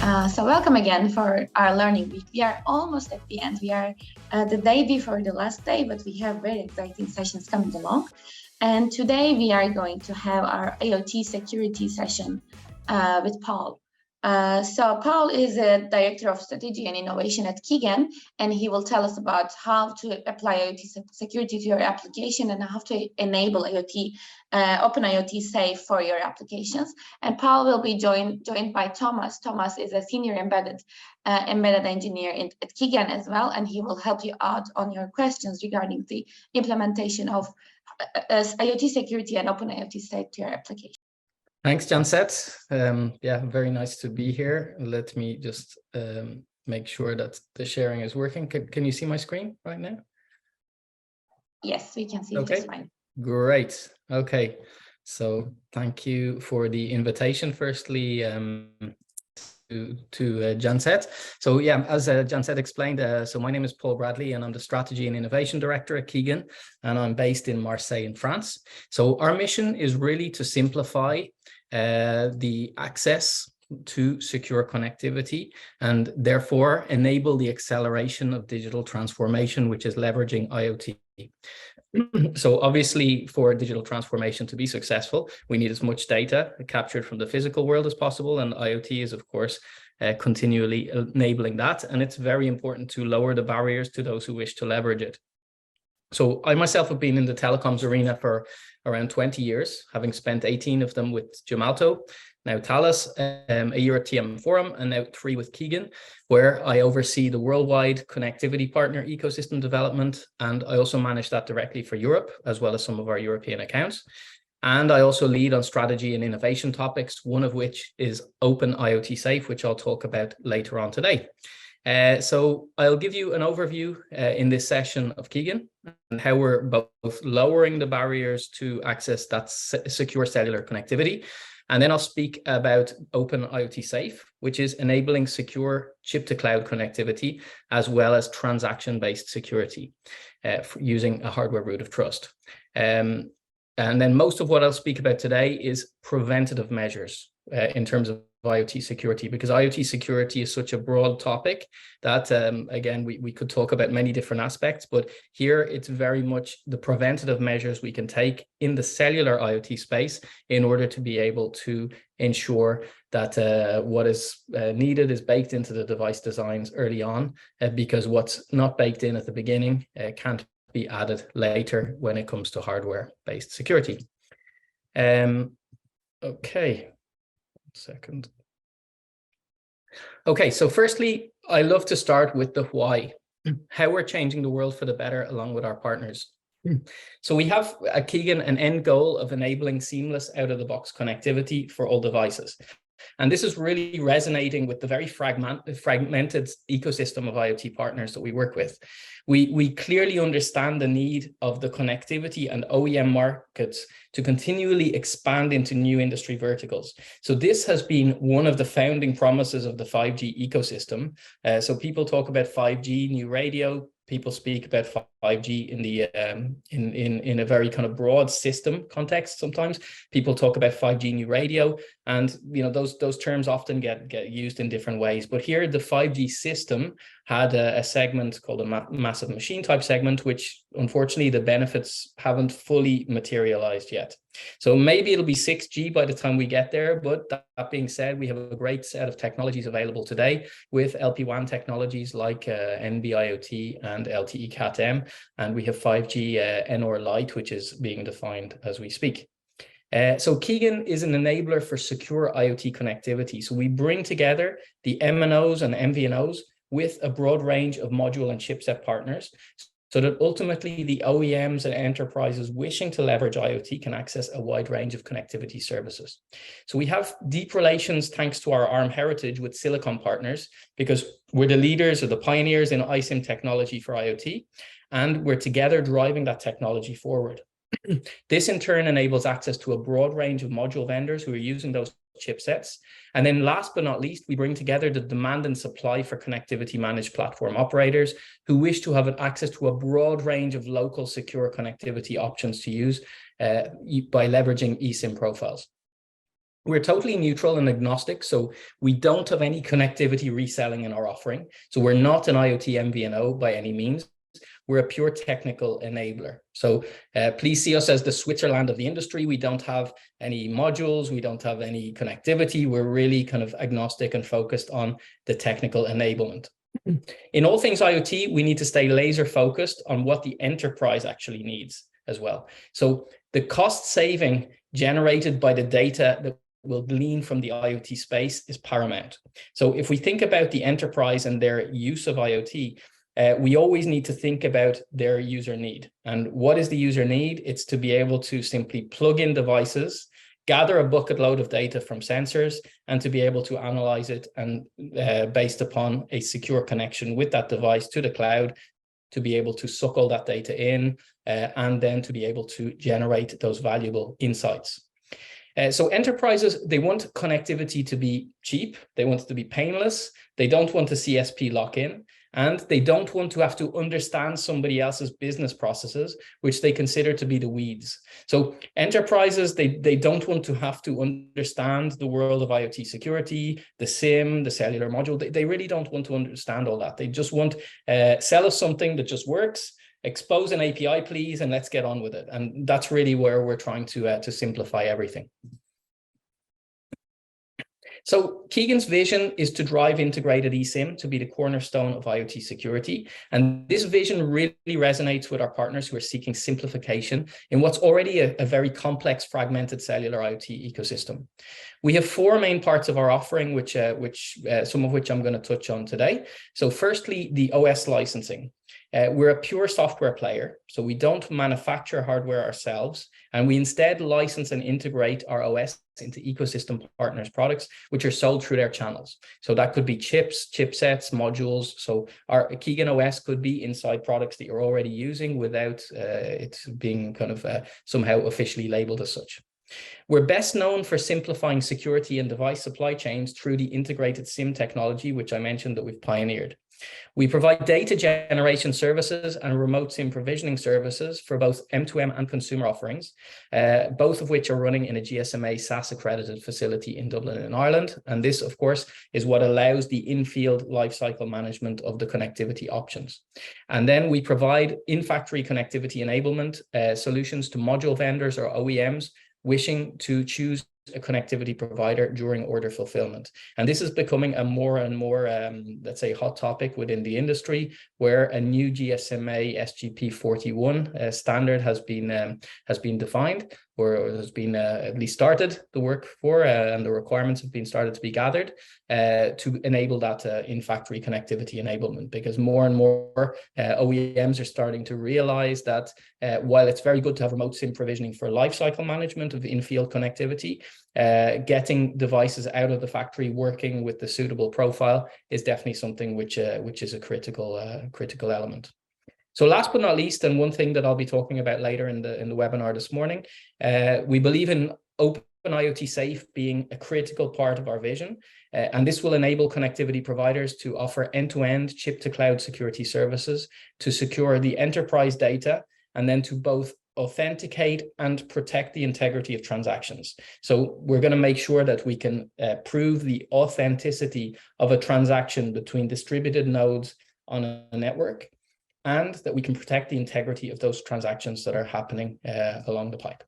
So welcome again for our learning week. We are almost at the end. We are the day before the last day, but we have very exciting sessions coming along. And today we are going to have our IoT security session with Paul. So Paul is a Director of Strategy and Innovation at Kigen, and he will tell us about how to apply IoT security to your application and how to enable IoT, open IoT safe for your applications. And Paul will be joined by Thomas. Thomas is a senior embedded engineer at Kigen as well, and he will help you out on your questions regarding the implementation of IoT security and open IoT safe to your application. Thanks, Janset. Yeah, very nice to be here. Let me just make sure that the sharing is working. Can you see my screen right now? Yes, we can see it just fine. Great. Okay. So thank you for the invitation, firstly, to Janset. So yeah, as Janset explained, so my name is Paul Bradley and I'm the Strategy and Innovation Director at Kigen, and I'm based in Marseille in France. So our mission is really to simplify the access to secure connectivity and therefore enable the acceleration of digital transformation, which is leveraging IoT. So obviously for digital transformation to be successful, we need as much data captured from the physical world as possible. And IoT is, of course, continually enabling that. And it's very important to lower the barriers to those who wish to leverage it. So I myself have been in the telecoms arena for around 20 years, having spent 18 of them with Gemalto, now Thales, a year at TM Forum, and now 3 with Kigen, where I oversee the worldwide connectivity partner ecosystem development. And I also manage that directly for Europe, as well as some of our European accounts. And I also lead on strategy and innovation topics, one of which is Open IoT Safe, which I'll talk about later on today. So I'll give you an overview in this session of Kigen and how we're both lowering the barriers to access that secure cellular connectivity. And then I'll speak about Open IoT Safe, which is enabling secure chip-to-cloud connectivity, as well as transaction-based security using a hardware root of trust. And then most of what I'll speak about today is preventative measures in terms of IoT security, because IoT security is such a broad topic that, again, we could talk about many different aspects, but here it's very much the preventative measures we can take in the cellular IoT space in order to be able to ensure that what is needed is baked into the device designs early on, because what's not baked in at the beginning can't be added later when it comes to hardware-based security. Okay. Second. Okay, so firstly, I love to start with the why, how we're changing the world for the better along with our partners. So we have at Kigen an end goal of enabling seamless out-of-the-box connectivity for all devices. And this is really resonating with the very fragmented ecosystem of IoT partners that we work with. We clearly understand the need of the connectivity and OEM markets to continually expand into new industry verticals. So this has been one of the founding promises of the 5G ecosystem. So people talk about 5G, new radio. People speak about 5G in the in a very kind of broad system context. Sometimes people talk about 5G new radio, and those terms often get used in different ways. But here, the 5G system had a segment called a massive machine type segment, which unfortunately the benefits haven't fully materialized yet. So maybe it'll be 6G by the time we get there. But that being said, we have a great set of technologies available today with LPWAN technologies like NB-IoT and LTE-M, and we have 5G NR Lite, which is being defined as we speak. So Kigen is an enabler for secure IoT connectivity. So we bring together the MNOs and MVNOs with a broad range of module and chipset partners, so that ultimately the OEMs and enterprises wishing to leverage IoT can access a wide range of connectivity services. So we have deep relations thanks to our ARM heritage with Silicon partners, because we're the leaders or the pioneers in iSIM technology for IoT, and we're together driving that technology forward. This in turn enables access to a broad range of module vendors who are using those chipsets. And then last but not least, we bring together the demand and supply for connectivity managed platform operators who wish to have access to a broad range of local secure connectivity options to use by leveraging eSIM profiles. We're totally neutral and agnostic, so we don't have any connectivity reselling in our offering. So we're not an IoT MVNO by any means. We're a pure technical enabler. So please see us as the Switzerland of the industry. We don't have any modules. We don't have any connectivity. We're really kind of agnostic and focused on the technical enablement. In all things IoT, we need to stay laser focused on what the enterprise actually needs as well. So the cost saving generated by the data that will glean from the IoT space is paramount. So if we think about the enterprise and their use of IoT, we always need to think about their user need. And what is the user need? It's to be able to simply plug in devices, gather a bucket load of data from sensors, and to be able to analyze it and based upon a secure connection with that device to the cloud, to be able to suck all that data in and then to be able to generate those valuable insights. So enterprises, they want connectivity to be cheap. They want it to be painless. They don't want a CSP lock-in, and they don't want to have to understand somebody else's business processes, which they consider to be the weeds. So enterprises, they don't want to have to understand the world of IoT security, the SIM, the cellular module. They really don't want to understand all that. They just want sell us something that just works, expose an API, please, and let's get on with it. And that's really where we're trying to simplify everything. So Kigen's vision is to drive integrated eSIM to be the cornerstone of IoT security. And this vision really resonates with our partners who are seeking simplification in what's already a very complex, fragmented cellular IoT ecosystem. We have four main parts of our offering, which some of which I'm going to touch on today. So firstly, the OS licensing. We're a pure software player, so we don't manufacture hardware ourselves, and we instead license and integrate our OS into ecosystem partners' products, which are sold through their channels. So that could be chips, chipsets, modules. So our Kigen OS could be inside products that you're already using without it being kind of somehow officially labeled as such. We're best known for simplifying security and device supply chains through the integrated SIM technology, which I mentioned that we've pioneered. We provide data generation services and remote SIM provisioning services for both M2M and consumer offerings, both of which are running in a GSMA SaaS accredited facility in Dublin in Ireland. And this, of course, is what allows the in-field lifecycle management of the connectivity options. And then we provide in-factory connectivity enablement solutions to module vendors or OEMs wishing to choose a connectivity provider during order fulfillment. And this is becoming a more and more, let's say, hot topic within the industry, where a new GSMA SGP 41 standard has been defined, or has been at least started the work for, and the requirements have been started to be gathered to enable that in-factory connectivity enablement, because more and more OEMs are starting to realize that while it's very good to have remote SIM provisioning for lifecycle management of in-field connectivity, getting devices out of the factory working with the suitable profile is definitely something which is a critical element. So last but not least, and one thing that I'll be talking about later in the webinar this morning, we believe in open IoT safe being a critical part of our vision, and this will enable connectivity providers to offer end-to-end chip-to-cloud security services to secure the enterprise data, and then to both authenticate and protect the integrity of transactions. So we're going to make sure that we can prove the authenticity of a transaction between distributed nodes on a network, and that we can protect the integrity of those transactions that are happening along the pipe.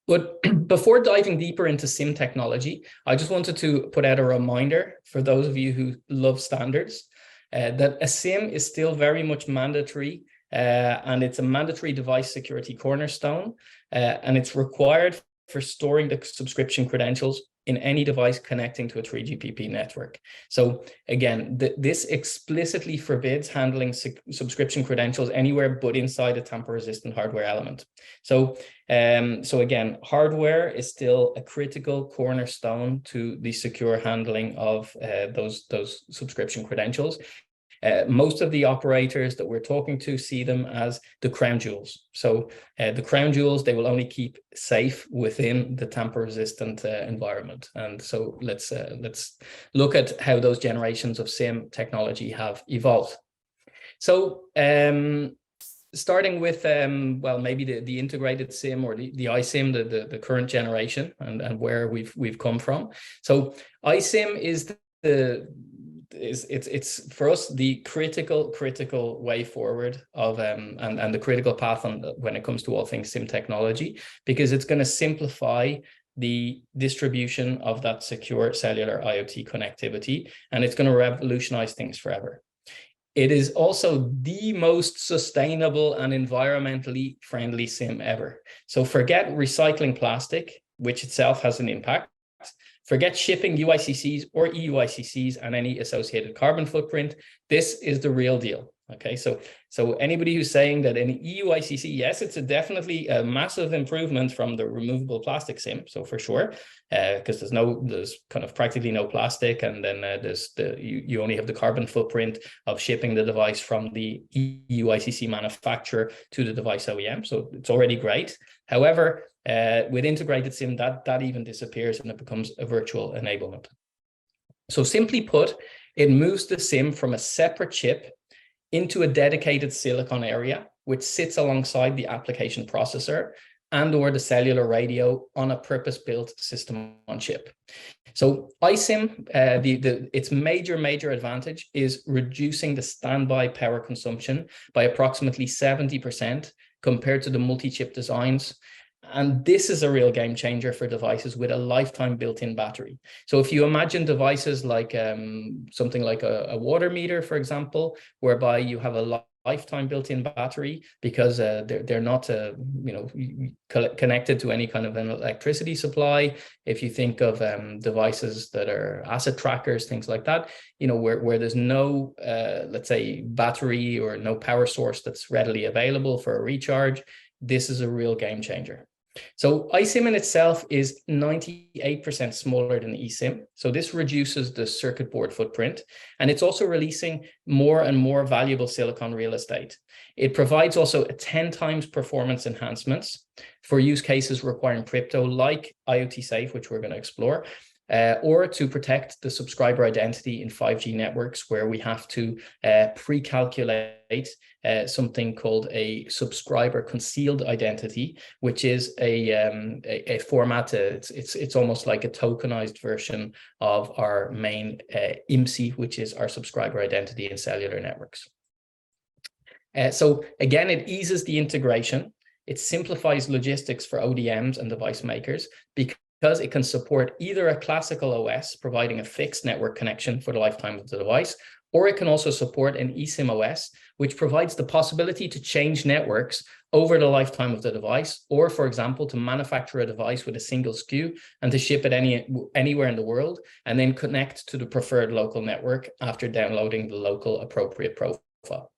But before diving deeper into SIM technology, I just wanted to put out a reminder for those of you who love standards that a SIM is still very much mandatory, and it's a mandatory device security cornerstone, and it's required for storing the subscription credentials in any device connecting to a 3GPP network. So again, this explicitly forbids handling subscription credentials anywhere but inside a tamper-resistant hardware element. So, again, hardware is still a critical cornerstone to the secure handling of those subscription credentials. Most of the operators that we're talking to see them as the crown jewels. So the crown jewels, they will only keep safe within the tamper-resistant environment. And so let's look at how those generations of SIM technology have evolved. So starting with well, maybe the integrated SIM or the iSIM, the current generation, and where we've come from. So iSIM is it's for us the critical way forward of and the critical path on when it comes to all things SIM technology, because it's going to simplify the distribution of that secure cellular IoT connectivity, and it's going to revolutionize things forever. It is also the most sustainable and environmentally friendly SIM ever. So forget recycling plastic, which itself has an impact. Forget shipping UICCs or EUICCs and any associated carbon footprint. This is the real deal. Okay, so anybody who's saying that an EUICC, yes, it's definitely a massive improvement from the removable plastic SIM. So for sure, because there's kind of practically no plastic, and then you only have the carbon footprint of shipping the device from the EUICC manufacturer to the device OEM. So it's already great. However, with integrated SIM, that even disappears and it becomes a virtual enablement. So simply put, it moves the SIM from a separate chip into a dedicated silicon area, which sits alongside the application processor and or the cellular radio on a purpose-built system on chip. So iSIM, its major advantage is reducing the standby power consumption by approximately 70% compared to the multi-chip designs. And this is a real game changer for devices with a lifetime built-in battery. So if you imagine devices like something like a water meter, for example, whereby you have a lifetime built-in battery because they're not connected to any kind of an electricity supply. If you think of devices that are asset trackers, things like that, where there's no let's say battery or no power source that's readily available for a recharge, this is a real game changer. So iSIM in itself is 98% smaller than eSIM. So this reduces the circuit board footprint, and it's also releasing more and more valuable silicon real estate. It provides also 10 times performance enhancements for use cases requiring crypto like IoT Safe, which we're going to explore, or to protect the subscriber identity in 5G networks, where we have to pre-calculate something called a subscriber concealed identity, which is a format. It's almost like a tokenized version of our main IMSI, which is our subscriber identity in cellular networks. So again, it eases the integration. It simplifies logistics for ODMs and device makers because it can support either a classical OS providing a fixed network connection for the lifetime of the device, or it can also support an eSIM OS, which provides the possibility to change networks over the lifetime of the device, or, for example, to manufacture a device with a single SKU and to ship it anywhere in the world, and then connect to the preferred local network after downloading the local appropriate profile.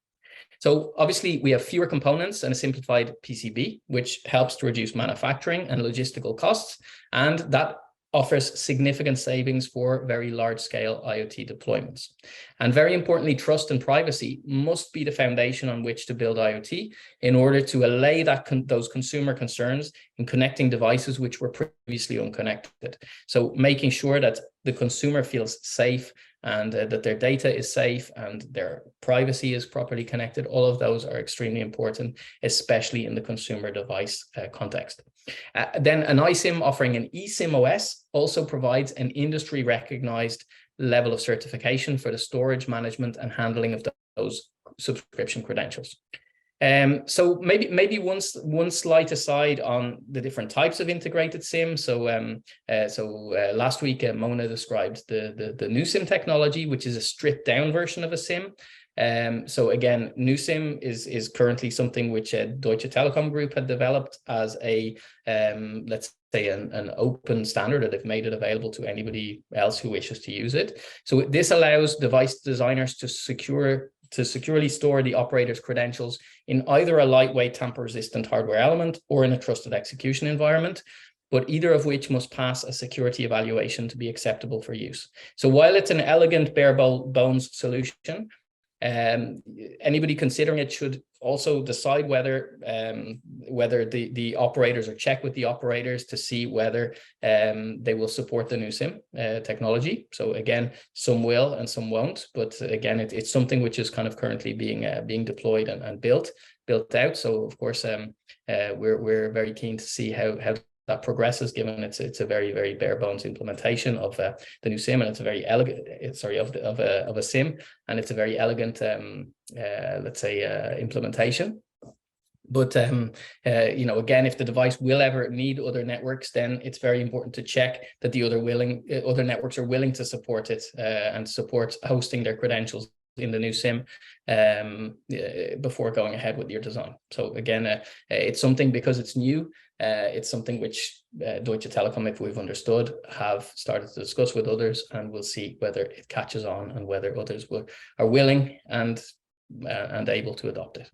So obviously we have fewer components and a simplified PCB, which helps to reduce manufacturing and logistical costs. And that offers significant savings for very large scale IoT deployments. And very importantly, trust and privacy must be the foundation on which to build IoT in order to allay those consumer concerns in connecting devices which were previously unconnected. So making sure that the consumer feels safe and that their data is safe and their privacy is properly connected. All of those are extremely important, especially in the consumer device context. Then an iSIM offering an eSIM OS also provides an industry recognized level of certification for the storage, management, and handling of those subscription credentials. So maybe one slight aside on the different types of integrated SIM. So last week Mona described the new SIM technology, which is a stripped down version of a SIM. So again, new SIM is currently something which Deutsche Telekom Group had developed as a let's say an open standard, that they've made it available to anybody else who wishes to use it. So this allows device designers to securely store the operator's credentials in either a lightweight tamper-resistant hardware element or in a trusted execution environment, but either of which must pass a security evaluation to be acceptable for use. So while it's an elegant bare bones solution, anybody considering it should also decide whether the operators, or check with the operators to see whether they will support the new SIM technology. So again, some will and some won't, but again, it's something which is kind of currently being deployed and built, built out. So of course, we're very keen to see how that progresses, given it's a very, very bare bones implementation of the new SIM, and it's a very elegant, of a SIM, and it's a very elegant, let's say, implementation. But you know, again, if the device will ever need other networks, then it's very important to check that the other networks are willing to support it and support hosting their credentials in the new SIM before going ahead with your design. So again, it's something, because it's new, it's something which Deutsche Telekom, if we've understood, have started to discuss with others, and we'll see whether it catches on and whether others are willing and able to adopt it.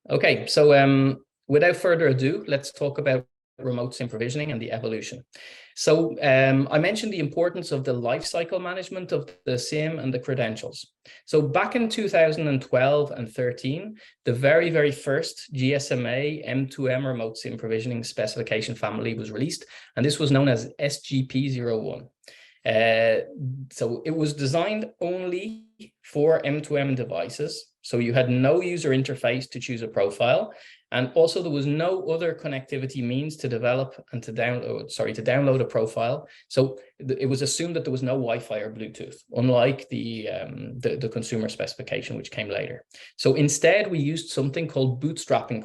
Okay, so without further ado, let's talk about remote SIM provisioning and the evolution. So I mentioned the importance of the lifecycle management of the SIM and the credentials. So back in 2012 and 13, the very, very first GSMA M2M remote SIM provisioning specification family was released, and this was known as SGP01. So it was designed only for M2M devices. So you had no user interface to choose a profile. And also there was no other connectivity means to develop and to download a profile. So it was assumed that there was no Wi-Fi or Bluetooth, unlike the consumer specification, which came later. So instead, we used something called bootstrapping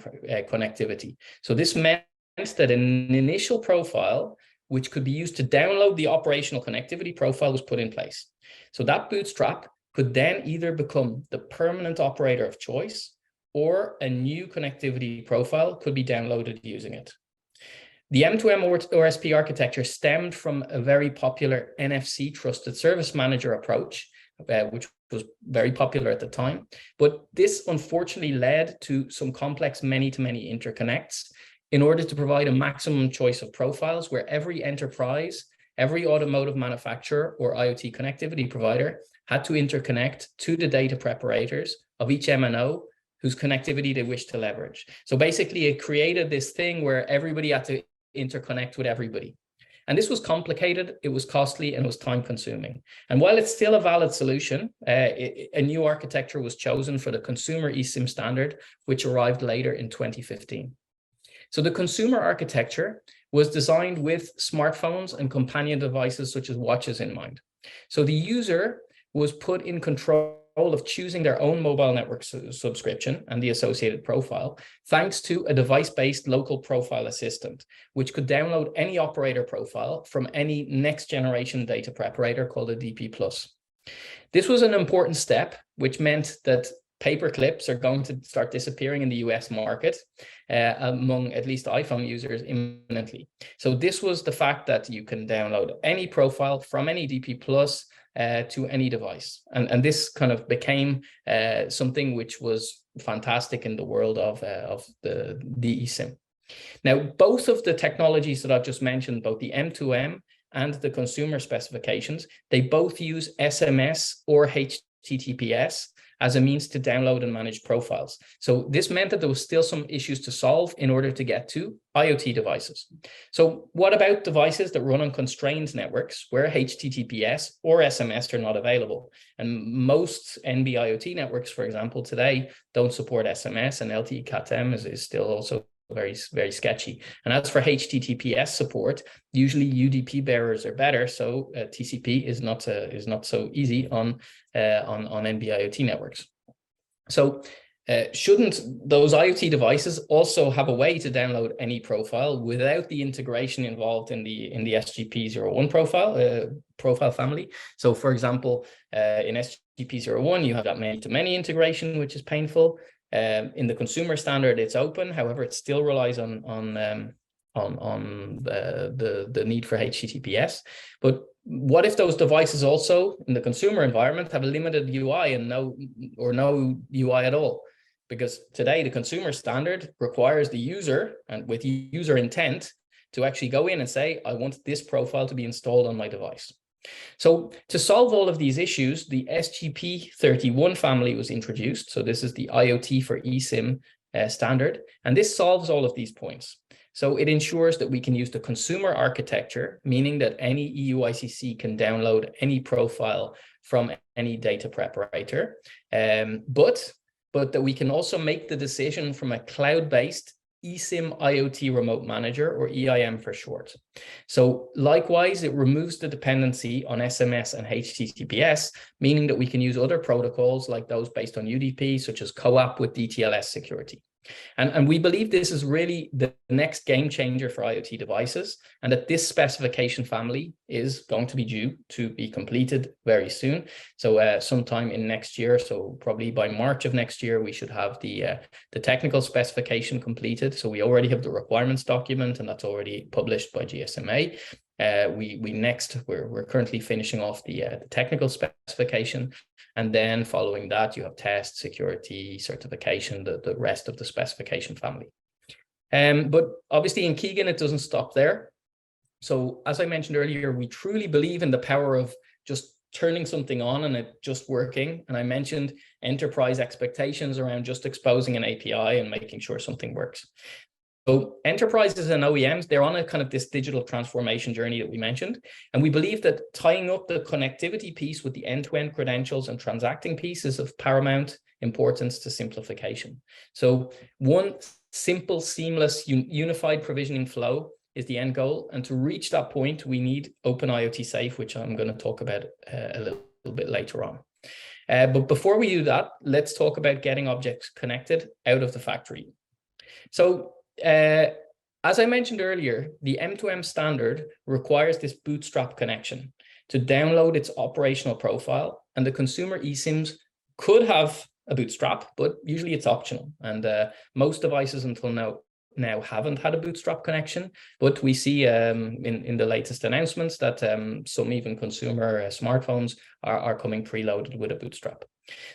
connectivity. So this meant that an initial profile, which could be used to download the operational connectivity profile, was put in place. So that bootstrap could then either become the permanent operator of choice, or a new connectivity profile could be downloaded using it. The M2M OSP architecture stemmed from a very popular NFC Trusted Service Manager approach, which was very popular at the time. But this unfortunately led to some complex many-to-many interconnects in order to provide a maximum choice of profiles, where every enterprise, every automotive manufacturer or IoT connectivity provider had to interconnect to the data preparators of each MNO whose connectivity they wish to leverage. So basically, it created this thing where everybody had to interconnect with everybody. And this was complicated, it was costly, and it was time consuming. And while it's still a valid solution, a new architecture was chosen for the consumer eSIM standard, which arrived later in 2015. So the consumer architecture was designed with smartphones and companion devices such as watches in mind. So the user was put in control of choosing their own mobile network subscription and the associated profile, thanks to a device-based local profile assistant, which could download any operator profile from any next generation data preparator called a DP+. This was an important step, which meant that paper clips are going to start disappearing in the US market among at least iPhone users imminently. So this was the fact that you can download any profile from any DP+ to any device. And this kind of became something which was fantastic in the world of the eSIM. Now, both of the technologies that I've just mentioned, both the M2M and the consumer specifications, they both use SMS or HTTPS as a means to download and manage profiles. So this meant that there was still some issues to solve in order to get to IoT devices. So what about devices that run on constrained networks where HTTPS or SMS are not available? And most NB-IoT networks, for example, today don't support SMS, and LTE-Cat-M is still also very, very sketchy. And as for HTTPS support, usually UDP bearers are better, so TCP is not so easy on NB-IoT networks. So shouldn't those IoT devices also have a way to download any profile without the integration involved in the SGP01 profile family? So for example, in SGP01, you have that many-to-many integration, which is painful. In the consumer standard, it's open. However, it still relies on the need for HTTPS. But what if those devices also in the consumer environment have a limited UI and no UI at all? Because today the consumer standard requires the user, and with user intent, to actually go in and say, I want this profile to be installed on my device. So to solve all of these issues, the SGP31 family was introduced. So this is the IoT for eSIM standard, and this solves all of these points. So it ensures that we can use the consumer architecture, meaning that any EUICC can download any profile from any data preparator, but but that we can also make the decision from a cloud-based eSIM IoT remote manager, or EIM for short. So likewise, it removes the dependency on SMS and HTTPS, meaning that we can use other protocols like those based on UDP, such as CoAP with DTLS security. And we believe this is really the next game changer for IoT devices, and that this specification family is going to be due to be completed very soon. So sometime in next year, so probably by March of next year, we should have the technical specification completed. So we already have the requirements document, and that's already published by GSMA. We're currently finishing off the technical specification, and then following that you have test, security, certification, the rest of the specification family. But obviously in Kigen it doesn't stop there. So as I mentioned earlier, we truly believe in the power of just turning something on and it just working. And I mentioned enterprise expectations around just exposing an API and making sure something works. So enterprises and OEMs, they're on a kind of this digital transformation journey that we mentioned. And we believe that tying up the connectivity piece with the end-to-end credentials and transacting piece is of paramount importance to simplification. So one simple, seamless, unified provisioning flow is the end goal. And to reach that point, we need Open IoT Safe, which I'm going to talk about a little bit later on. But before we do that, let's talk about getting objects connected out of the factory. So as I mentioned earlier, the M2M standard requires this bootstrap connection to download its operational profile, and the consumer eSIMs could have a bootstrap, but usually it's optional. And most devices until now haven't had a bootstrap connection, but we see in the latest announcements that some even consumer smartphones are coming preloaded with a bootstrap.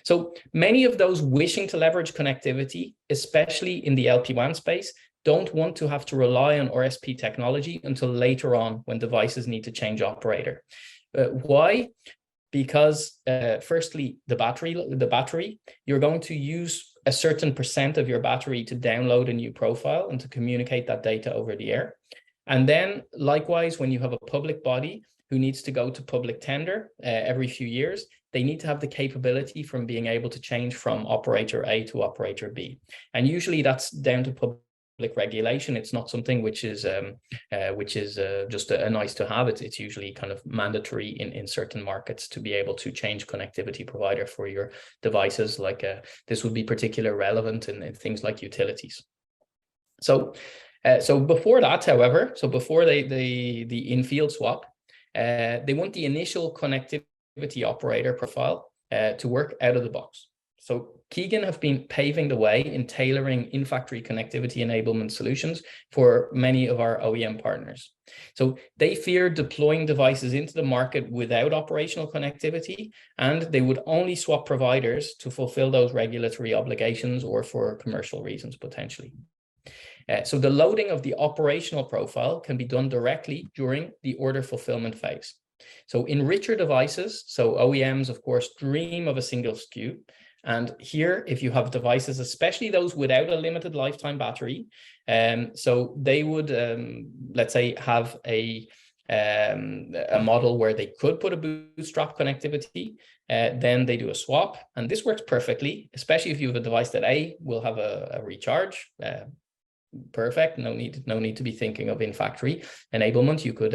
So many of those wishing to leverage connectivity, especially in the LPWAN space, don't want to have to rely on RSP technology until later on when devices need to change operator. Why? Because firstly, the battery, you're going to use a certain % of your battery to download a new profile and to communicate that data over the air. And then likewise, when you have a public body who needs to go to public tender every few years, they need to have the capability from being able to change from operator A to operator B. And usually that's down to public regulation. It's not something which is just a nice to have. It's usually kind of mandatory in certain markets to be able to change connectivity provider for your devices. Like this would be particularly relevant in things like utilities. So before that, however, before the in-field swap, they want the initial connectivity operator profile to work out of the box. So Kigen have been paving the way in tailoring in-factory connectivity enablement solutions for many of our OEM partners. So they fear deploying devices into the market without operational connectivity, and they would only swap providers to fulfill those regulatory obligations or for commercial reasons potentially. So the loading of the operational profile can be done directly during the order fulfillment phase. So in richer devices, so OEMs, of course, dream of a single SKU. And here, if you have devices, especially those without a limited lifetime battery, so they would, let's say, have a model where they could put a bootstrap connectivity, then they do a swap. And this works perfectly, especially if you have a device that will have a recharge. Perfect. No need to be thinking of in-factory enablement. You could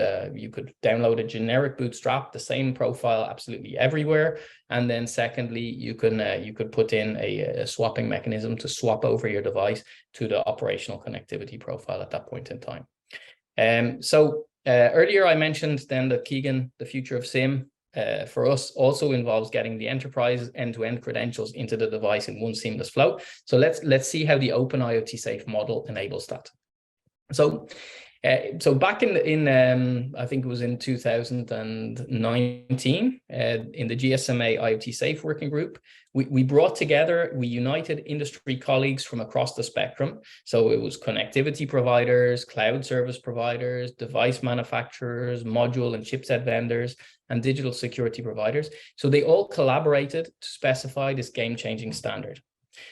download a generic bootstrap, the same profile absolutely everywhere, and then secondly, you could put in a swapping mechanism to swap over your device to the operational connectivity profile at that point in time. Earlier I mentioned then that Kigen, the future of SIM, for us also involves getting the enterprise end-to-end credentials into the device in one seamless flow. So let's see how the Open IoT Safe model enables that. So back in I think it was in 2019, in the GSMA IoT Safe working group, we united industry colleagues from across the spectrum. So it was connectivity providers, cloud service providers, device manufacturers, module and chipset vendors, and digital security providers. So they all collaborated to specify this game-changing standard.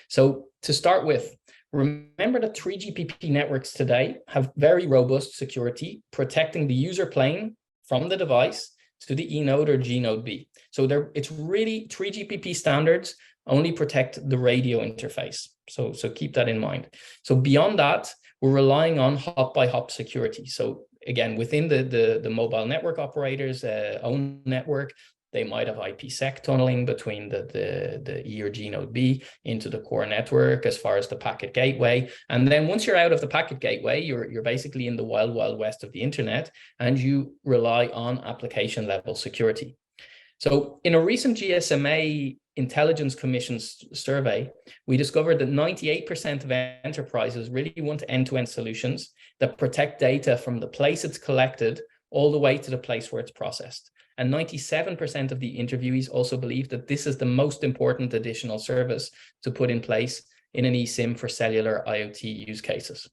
So to start with, remember that 3GPP networks today have very robust security, protecting the user plane from the device to the E node or G node B. So it's really 3GPP standards only protect the radio interface. So keep that in mind. So beyond that, we're relying on hop-by-hop security. So again, within the mobile network operators' own network, they might have IPsec tunneling between the E or G node B into the core network as far as the packet gateway. And then once you're out of the packet gateway, you're basically in the wild, wild west of the internet, and you rely on application level security. So in a recent GSMA Intelligence Commission survey, we discovered that 98% of enterprises really want end-to-end solutions that protect data from the place it's collected all the way to the place where it's processed. And 97% of the interviewees also believe that this is the most important additional service to put in place in an eSIM for cellular IoT use cases.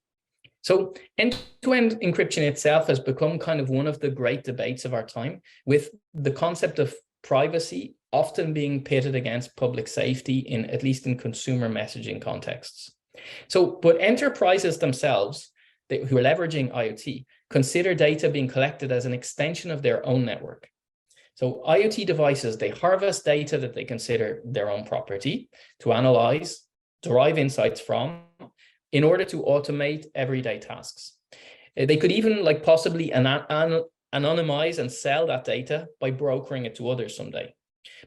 So end-to-end encryption itself has become kind of one of the great debates of our time, with the concept of privacy often being pitted against public safety, in at least in consumer messaging contexts. So, but enterprises themselves, who are leveraging IoT, consider data being collected as an extension of their own network. So IoT devices, they harvest data that they consider their own property to analyze, derive insights from, in order to automate everyday tasks. They could even possibly anonymize and sell that data by brokering it to others someday.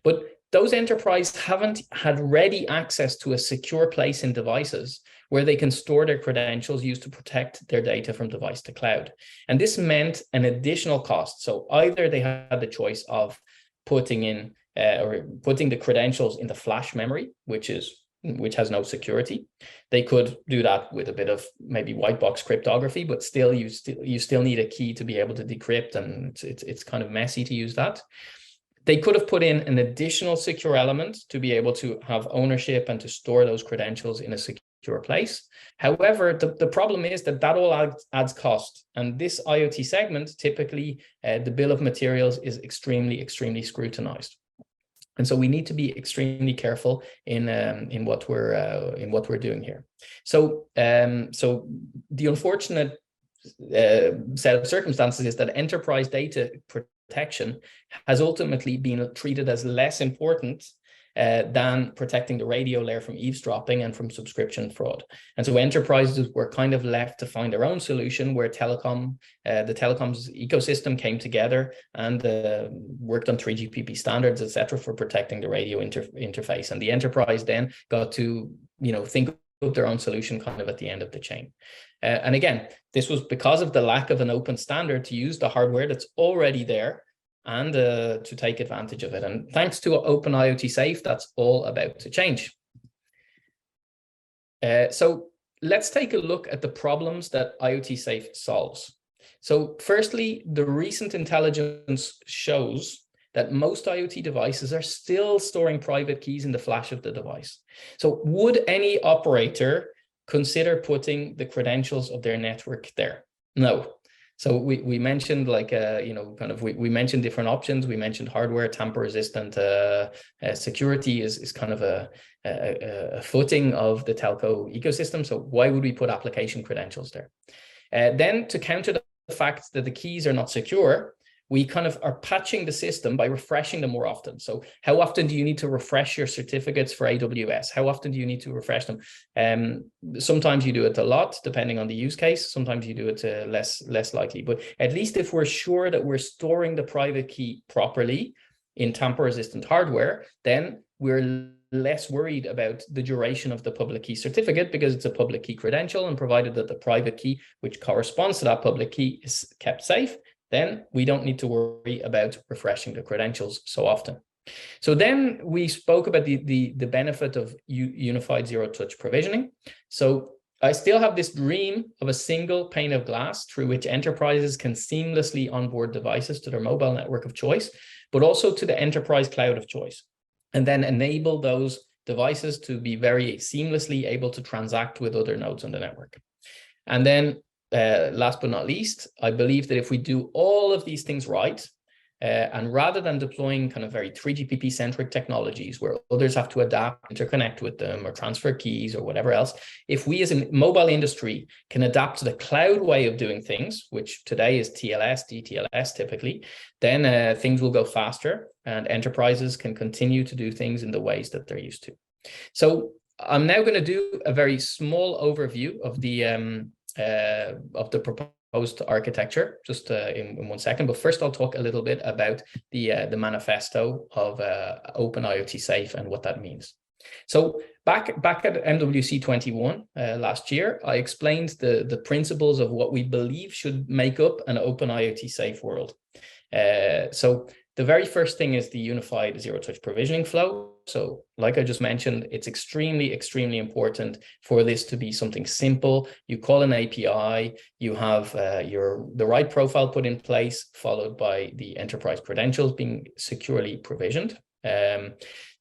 But those enterprises haven't had ready access to a secure place in devices where they can store their credentials used to protect their data from device to cloud. And this meant an additional cost. So either they had the choice of putting in or putting the credentials in the flash memory, which has no security. They could do that with a bit of maybe white box cryptography, but still you still need a key to be able to decrypt, and it's kind of messy to use that. They could have put in an additional secure element to be able to have ownership and to store those credentials in a secure place. However, the problem is that all adds cost. And this IoT segment, typically the bill of materials is extremely, extremely scrutinized. And so we need to be extremely careful in what we're doing here. So so the unfortunate set of circumstances is that enterprise data protection has ultimately been treated as less important than protecting the radio layer from eavesdropping and from subscription fraud. And so enterprises were kind of left to find their own solution, where the telecoms ecosystem came together and worked on 3GPP standards, etc., for protecting the radio interface. And the enterprise then got to think of their own solution kind of at the end of the chain. And again, this was because of the lack of an open standard to use the hardware that's already there and to take advantage of it. And thanks to Open IoT Safe, that's all about to change. So let's take a look at the problems that IoT Safe solves. So firstly, the recent intelligence shows that most IoT devices are still storing private keys in the flash of the device. So would any operator consider putting the credentials of their network there? No. So we mentioned we mentioned different options. We mentioned hardware, tamper-resistant security is kind of a footing of the telco ecosystem. So why would we put application credentials there? Then to counter the fact that the keys are not secure, we kind of are patching the system by refreshing them more often. So how often do you need to refresh your certificates for AWS? How often do you need to refresh them? Sometimes you do it a lot, depending on the use case. Sometimes you do it less likely. But at least if we're sure that we're storing the private key properly in tamper-resistant hardware, then we're less worried about the duration of the public key certificate, because it's a public key credential, and provided that the private key, which corresponds to that public key, is kept safe, then we don't need to worry about refreshing the credentials so often. So then we spoke about the benefit of unified zero-touch provisioning. So I still have this dream of a single pane of glass through which enterprises can seamlessly onboard devices to their mobile network of choice, but also to the enterprise cloud of choice, and then enable those devices to be very seamlessly able to transact with other nodes on the network. And then last but not least, I believe that if we do all of these things right, and rather than deploying kind of very 3GPP centric technologies where others have to adapt, interconnect with them, or transfer keys or whatever else, if we as a mobile industry can adapt to the cloud way of doing things, which today is TLS, DTLS typically, then things will go faster and enterprises can continue to do things in the ways that they're used to. So I'm now going to do a very small overview of the proposed architecture just in 1 second. But first, I'll talk a little bit about the manifesto of Open IoT Safe and what that means. So back at MWC 21 last year, I explained the principles of what we believe should make up an open IoT safe world. So the very first thing is the unified zero-touch provisioning flow. So like I just mentioned, it's extremely important for this to be something simple. You call an API, you have the right profile put in place, followed by the enterprise credentials being securely provisioned.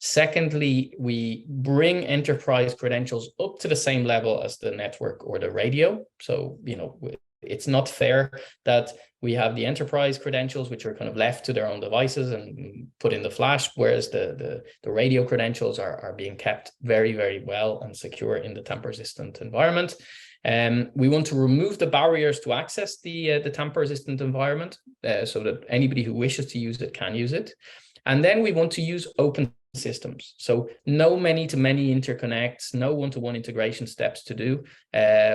Secondly, we bring enterprise credentials up to the same level as the network or the radio. So, it's not fair that we have the enterprise credentials, which are kind of left to their own devices and put in the flash, whereas the radio credentials are being kept very well and secure in the tamper-resistant environment. We want to remove the barriers to access the tamper-resistant environment so that anybody who wishes to use it can use it. And then we want to use open systems. So no many-to-many interconnects, no one-to-one integration steps to do.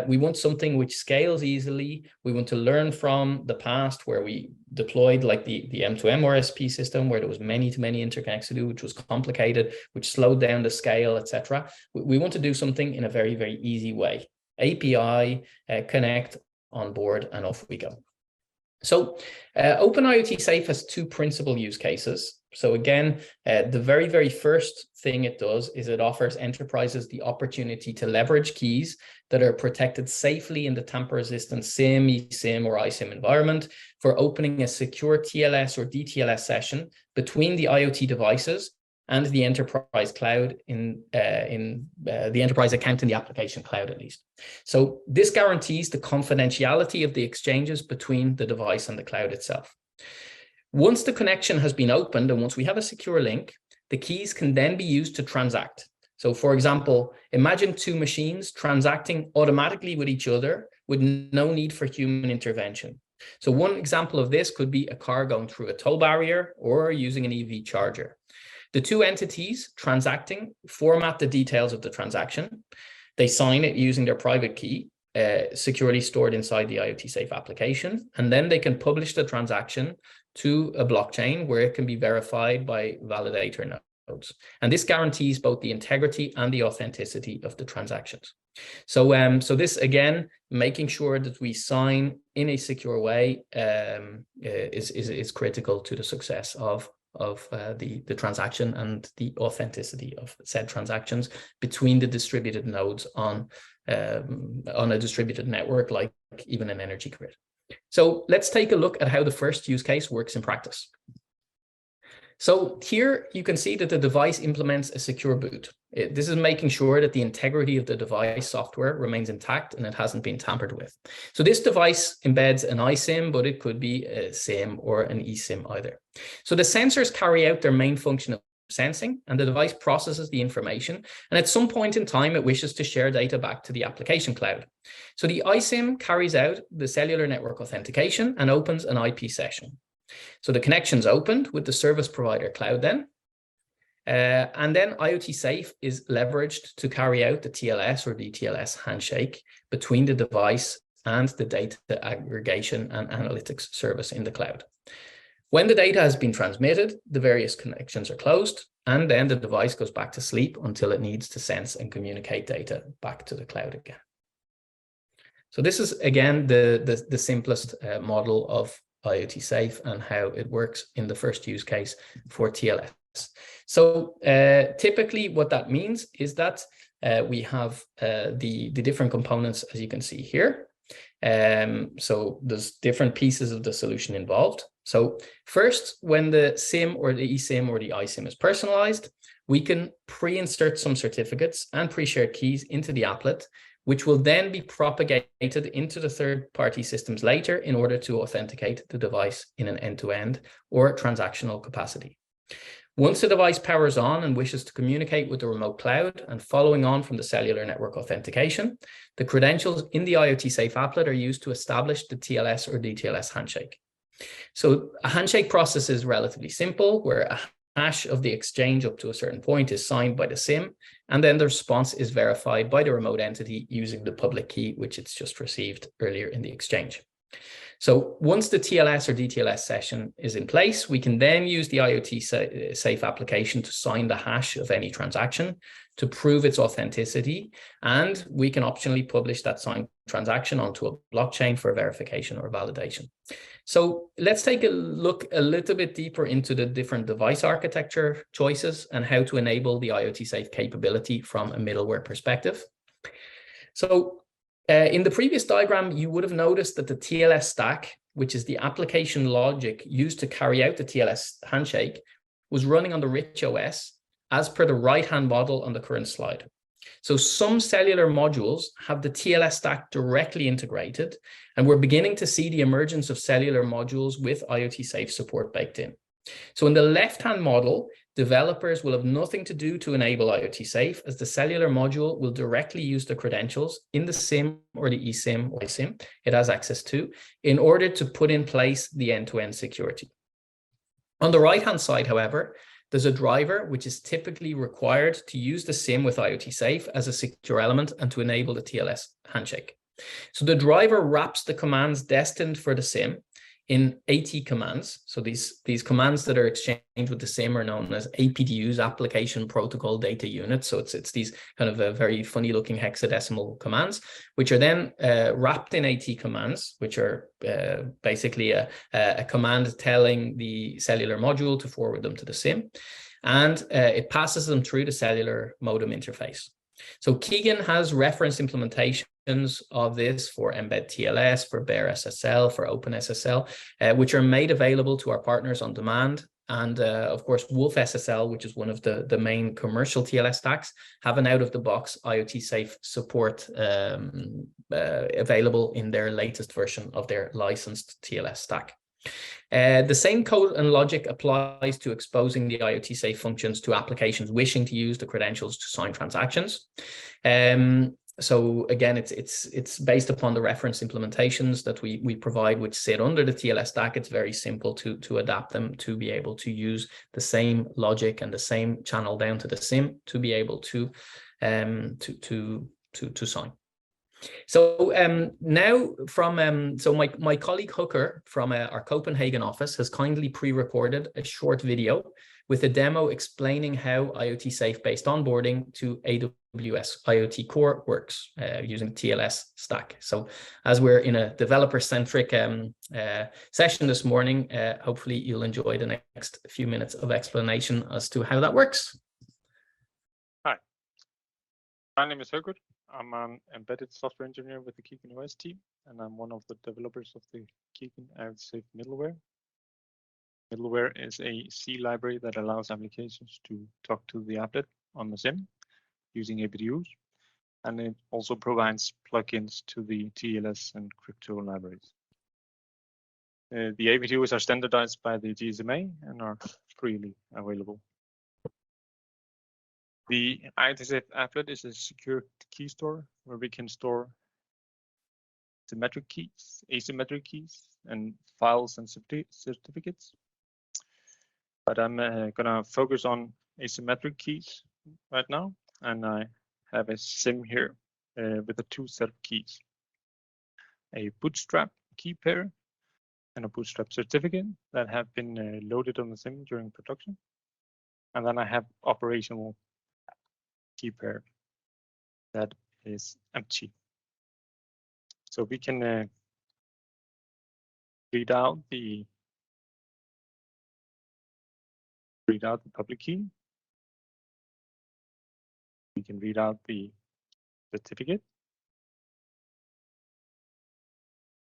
We want something which scales easily. We want to learn from the past where we deployed like the M2M RSP system, where there was many-to-many interconnects to do, which was complicated, which slowed down the scale, etc. We want to do something in a very easy way. API, connect, onboard, and off we go. So Open IoT Safe has two principal use cases. So again, the very first thing it does is it offers enterprises the opportunity to leverage keys that are protected safely in the tamper-resistant SIM, eSIM, or iSIM environment for opening a secure TLS or DTLS session between the IoT devices and the enterprise cloud in the enterprise account in the application cloud, at least. So this guarantees the confidentiality of the exchanges between the device and the cloud itself. Once the connection has been opened and once we have a secure link, the keys can then be used to transact. So for example, imagine two machines transacting automatically with each other with no need for human intervention. So one example of this could be a car going through a toll barrier or using an EV charger. The two entities transacting format the details of the transaction. They sign it using their private key, securely stored inside the IoT Safe application, and then they can publish the transaction to a blockchain where it can be verified by validator nodes. And this guarantees both the integrity and the authenticity of the transactions. So, this, again, making sure that we sign in a secure way is critical to the success of the transaction and the authenticity of said transactions between the distributed nodes on a distributed network, like even an energy grid. So let's take a look at how the first use case works in practice. So here you can see that the device implements a secure boot. This is making sure that the integrity of the device software remains intact and it hasn't been tampered with. So this device embeds an iSIM, but it could be a SIM or an eSIM either. So the sensors carry out their main function of sensing, and the device processes the information, and at some point in time it wishes to share data back to the application cloud. So the iSIM carries out the cellular network authentication and opens an IP session. So the connection's opened with the service provider cloud then, and then IoT Safe is leveraged to carry out the TLS or DTLS handshake between the device and the data aggregation and analytics service in the cloud. When the data has been transmitted, the various connections are closed, and then the device goes back to sleep until it needs to sense and communicate data back to the cloud again. So this is, again, the simplest model of IoT Safe and how it works in the first use case for TLS. So typically what that means is that we have the different components, as you can see here. So there's different pieces of the solution involved. So first, when the SIM or the eSIM or the iSIM is personalized, we can pre-insert some certificates and pre-shared keys into the applet, which will then be propagated into the third-party systems later in order to authenticate the device in an end-to-end or transactional capacity. Once the device powers on and wishes to communicate with the remote cloud, and following on from the cellular network authentication, the credentials in the IoT Safe applet are used to establish the TLS or DTLS handshake. So a handshake process is relatively simple, where a hash of the exchange up to a certain point is signed by the SIM, and then the response is verified by the remote entity using the public key, which it's just received earlier in the exchange. So once the TLS or DTLS session is in place, we can then use the IoT Safe application to sign the hash of any transaction to prove its authenticity. And we can optionally publish that signed transaction onto a blockchain for verification or validation. So let's take a look a little bit deeper into the different device architecture choices and how to enable the IoT Safe capability from a middleware perspective. So in the previous diagram, you would have noticed that the TLS stack, which is the application logic used to carry out the TLS handshake, was running on the rich OS as per the right-hand model on the current slide. So some cellular modules have the TLS stack directly integrated, and we're beginning to see the emergence of cellular modules with IoT Safe support baked in. So in the left-hand model, developers will have nothing to do to enable IoT Safe, as the cellular module will directly use the credentials in the SIM or the eSIM or iSIM it has access to in order to put in place the end-to-end security. On the right-hand side, however, there's a driver which is typically required to use the SIM with IoT Safe as a secure element and to enable the TLS handshake. So the driver wraps the commands destined for the SIM in AT commands. So these commands that are exchanged with the SIM are known as APDUs, Application Protocol Data Units. So it's these kind of a very funny looking hexadecimal commands, which are then wrapped in AT commands, which are basically a command telling the cellular module to forward them to the SIM. And it passes them through the cellular modem interface. So Kigen has reference implementations of this for Embed TLS, for Bare SSL, for OpenSSL, which are made available to our partners on demand. And of course, Wolf SSL, which is one of the main commercial TLS stacks, have an out-of-the-box IoT Safe support available in their latest version of their licensed TLS stack. The same code and logic applies to exposing the IoT Safe functions to applications wishing to use the credentials to sign transactions. So again, it's based upon the reference implementations that we provide, which sit under the TLS stack. It's very simple to adapt them to be able to use the same logic and the same channel down to the SIM to be able to sign. So now from so my colleague Hooker from our Copenhagen office has kindly pre-recorded a short video with a demo explaining how IoT Safe based onboarding to AWS IoT Core works using TLS stack. So as we're in a developer-centric session this morning, hopefully you'll enjoy the next few minutes of explanation as to how that works. Hi, my name is Hooker. I'm an embedded software engineer with the Kigen OS team, and I'm one of the developers of the Kigen IoT Safe middleware. Middleware is a C library that allows applications to talk to the applet on the SIM using APDUs, and it also provides plugins to the TLS and crypto libraries. The APDUs are standardized by the GSMA and are freely available. The IoT Safe applet is a secure key store where we can store symmetric keys, asymmetric keys, and files and certificates. But I'm gonna focus on asymmetric keys right now, and I have a SIM here with a two set of keys: a bootstrap key pair and a bootstrap certificate that have been loaded on the SIM during production, and then I have operational key pair that is empty. So we can read out the public key. We can read out the certificate,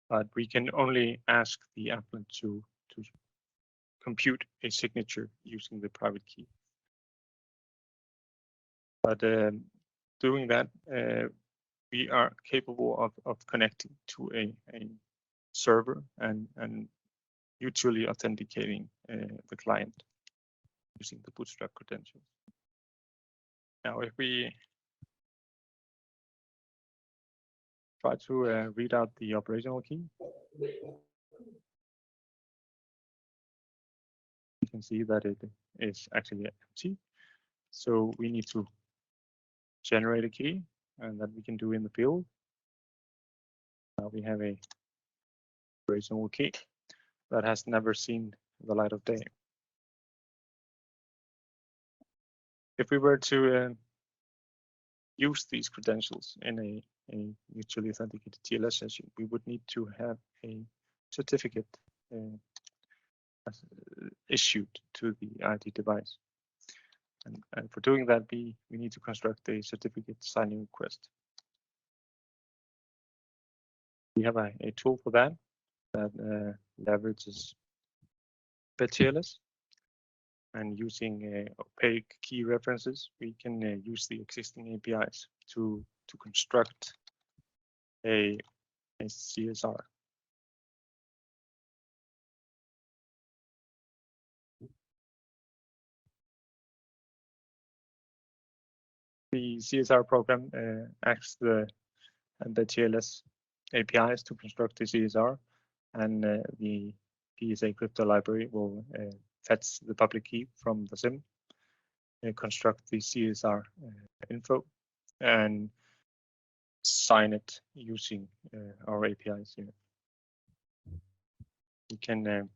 but we can only ask the applet to compute a signature using the private key. But doing that, we are capable of connecting to a server and mutually authenticating the client using the bootstrap credentials. Now, if we try to read out the operational key, we can see that it is actually empty. So we need to generate a key, and that we can do in the field. Now we have a operational key that has never seen the light of day. If we were to use these credentials in a mutually authenticated TLS session, we would need to have a certificate issued to the IoT device. And for doing that, we need to construct a certificate signing request. We have a tool for that leverages TLS, and using opaque key references, we can use the existing APIs to construct a CSR. The CSR program acts the TLS APIs to construct the CSR, and the PSA crypto library will fetch the public key from the SIM, construct the CSR info, and sign it using our APIs here. We can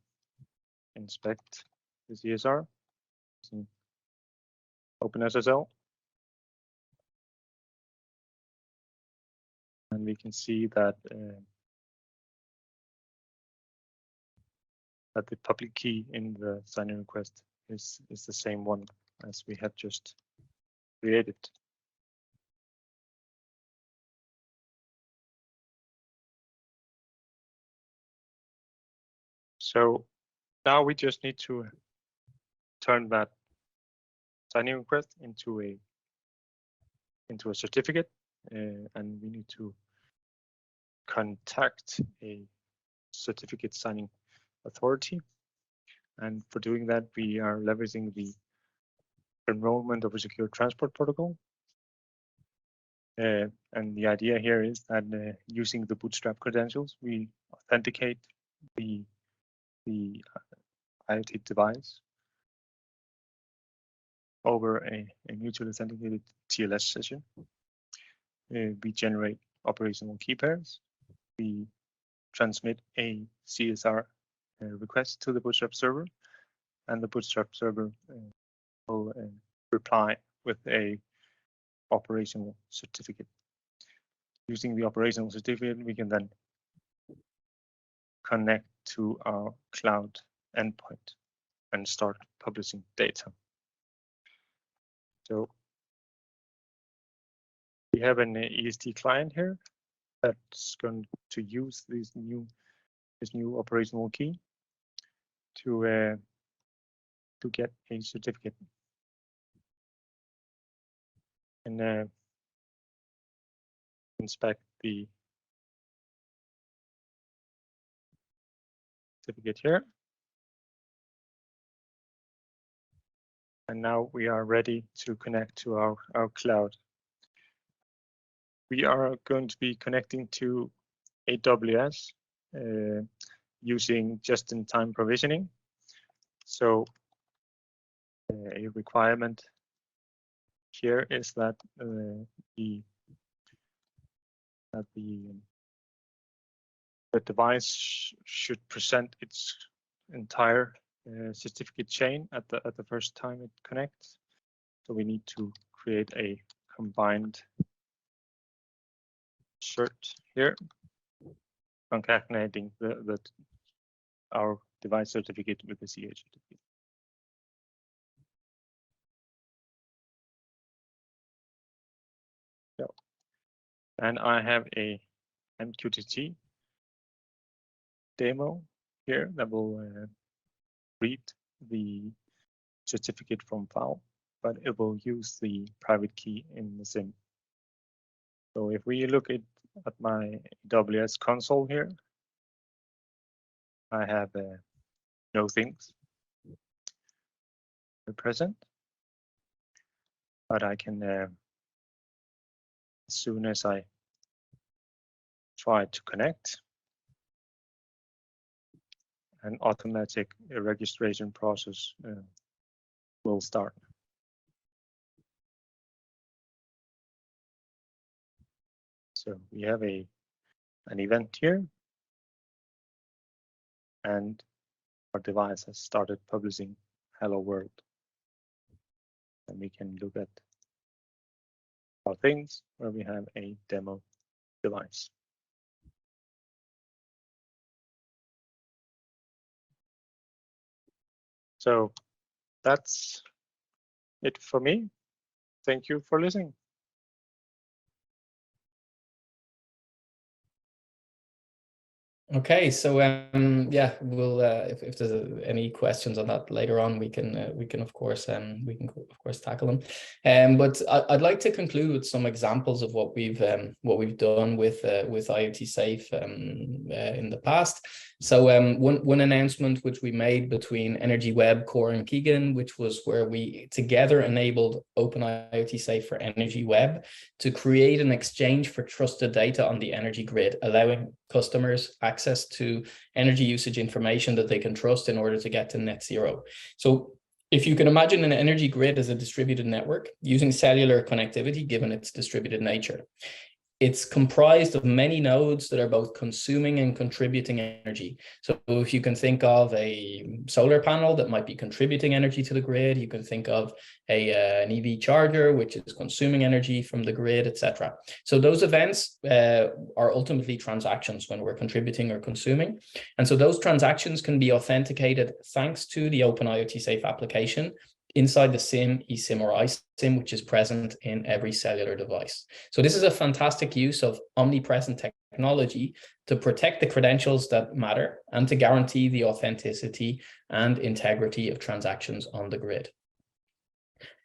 inspect the CSR using OpenSSL. And we can see that that the public key in the signing request is the same one as we have just created. So now we just need to turn that signing request into a certificate, and we need to contact a certificate signing authority. And for doing that, we are leveraging the enrollment of a secure transport protocol. And the idea here is that using the bootstrap credentials, we authenticate the IoT device over a mutually authenticated TLS session. We generate operational key pairs. We transmit a CSR request to the Bootstrap server, and the Bootstrap server will reply with a operational certificate. Using the operational certificate, we can then connect to our cloud endpoint and start publishing data. So we have an EST client here that's going to use this new operational key to get a certificate. And inspect the certificate here. And now we are ready to connect to our cloud. We are going to be connecting to AWS using just-in-time provisioning. So a requirement here is that the device should present its entire certificate chain at the first time it connects. So we need to create a combined cert here, concatenating our device certificate with the CH certificate. So, and I have a MQTT demo here that will read the certificate from file, but it will use the private key in the SIM. So if we look at my AWS console here, I have no things present, but I can, as soon as I try to connect, an automatic registration process will start. So we have an event here, and our device has started publishing "Hello World." And we can look at our things where we have a demo device. So that's it for me. Thank you for listening. Okay, so yeah, we'll if there's any questions on that later on, we can of course tackle them. But I'd like to conclude with some examples of what we've done with IoT Safe in the past. So one announcement which we made between Energy Web Core and Kigen, which was where we together enabled Open IoT Safe for Energy Web to create an exchange for trusted data on the energy grid, allowing customers access to energy usage information that they can trust in order to get to net zero. So if you can imagine an energy grid as a distributed network using cellular connectivity, given its distributed nature, it's comprised of many nodes that are both consuming and contributing energy. So if you can think of a solar panel that might be contributing energy to the grid, you can think of an EV charger, which is consuming energy from the grid, etc. So those events are ultimately transactions when we're contributing or consuming. And so those transactions can be authenticated thanks to the Open IoT Safe application inside the SIM, eSIM, or iSIM, which is present in every cellular device. So this is a fantastic use of omnipresent technology to protect the credentials that matter and to guarantee the authenticity and integrity of transactions on the grid.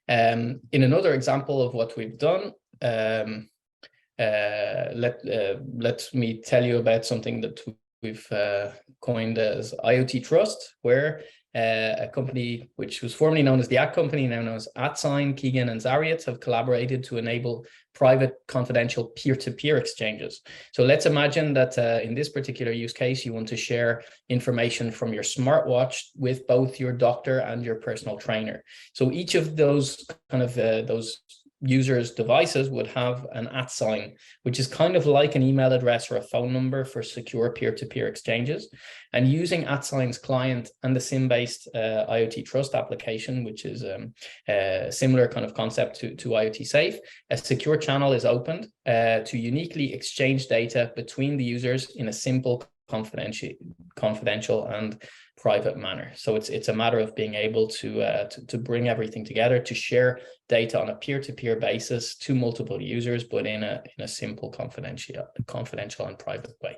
In another example of what we've done, let me tell you about something that we've coined as IoT Trust, where a company which was formerly known as the @company, now known as @Sign, Kigen and Zariat, have collaborated to enable private confidential peer-to-peer exchanges. So let's imagine that in this particular use case, you want to share information from your smartwatch with both your doctor and your personal trainer. So each of those kind of those users' devices would have an @sign, which is kind of like an email address or a phone number for secure peer-to-peer exchanges. And using @sign's client and the SIM-based IoT Trust application, which is a similar kind of concept to IoT Safe, a secure channel is opened to uniquely exchange data between the users in a simple, confidential and private manner. So it's a matter of being able to bring everything together, to share data on a peer-to-peer basis to multiple users, but in a simple, confidential and private way.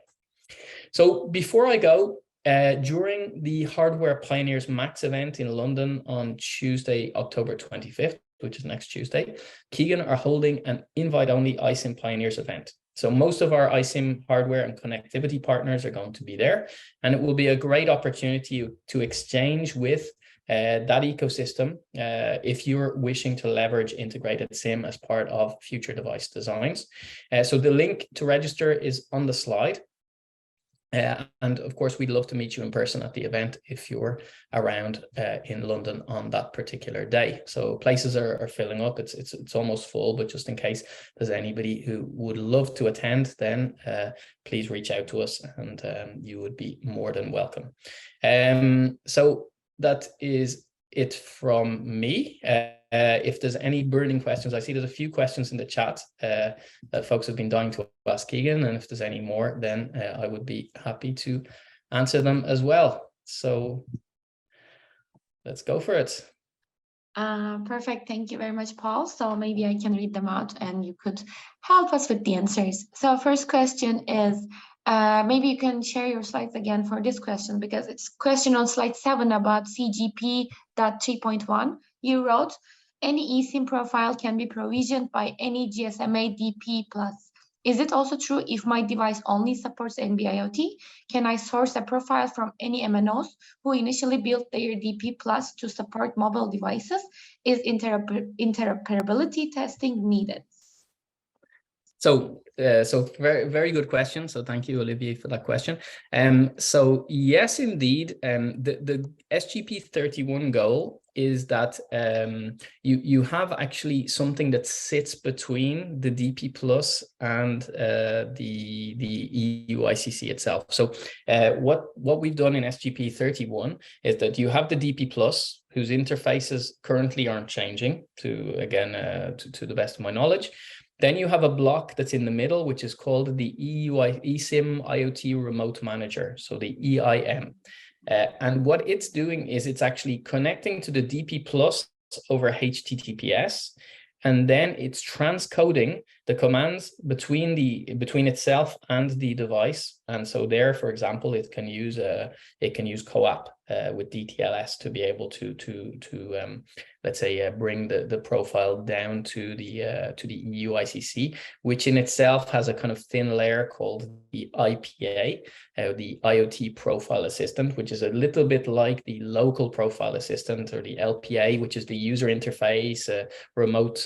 So before I go, during the Hardware Pioneers Max event in London on Tuesday, October 25th, which is next Tuesday, Kigen are holding an invite-only iSIM Pioneers event. So most of our iSIM hardware and connectivity partners are going to be there, and it will be a great opportunity to exchange with that ecosystem if you're wishing to leverage integrated SIM as part of future device designs. So the link to register is on the slide. And of course, we'd love to meet you in person at the event if you're around in London on that particular day. So places are filling up. It's almost full, but just in case there's anybody who would love to attend, then please reach out to us, and you would be more than welcome. So that is it from me. If there's any burning questions, I see there's a few questions in the chat that folks have been dying to ask Kigen, and if there's any more, then I would be happy to answer them as well. So let's go for it. Perfect. Thank you very much, Paul. So maybe I can read them out and you could help us with the answers. So first question is, maybe you can share your slides again for this question, because it's question on slide 7 about CGP.3.1. You wrote, any eSIM profile can be provisioned by any GSMA DP+. Is it also true if my device only supports NB-IoT? Can I source a profile from any MNOs who initially built their DP+ to support mobile devices? Is interoperability testing needed? So So very good question. So thank you, Olivier, for that question. So yes, indeed, the SGP31 goal is that you have actually something that sits between the DP Plus and the EU-ICC itself. So what we've done in SGP31 is that you have the DP Plus, whose interfaces currently aren't changing to the best of my knowledge. Then you have a block that's in the middle, which is called the eSIM IoT Remote Manager, so the EIM. And what it's doing is it's actually connecting to the DP Plus over HTTPS, and then it's transcoding the commands between itself and the device. And so there, for example, it can use CoAP with DTLS to be able to let's say bring the profile down to the EU-ICC, which in itself has a kind of thin layer called the IPA, the IoT Profile Assistant, which is a little bit like the local profile assistant, or the LPA, which is the user interface, remote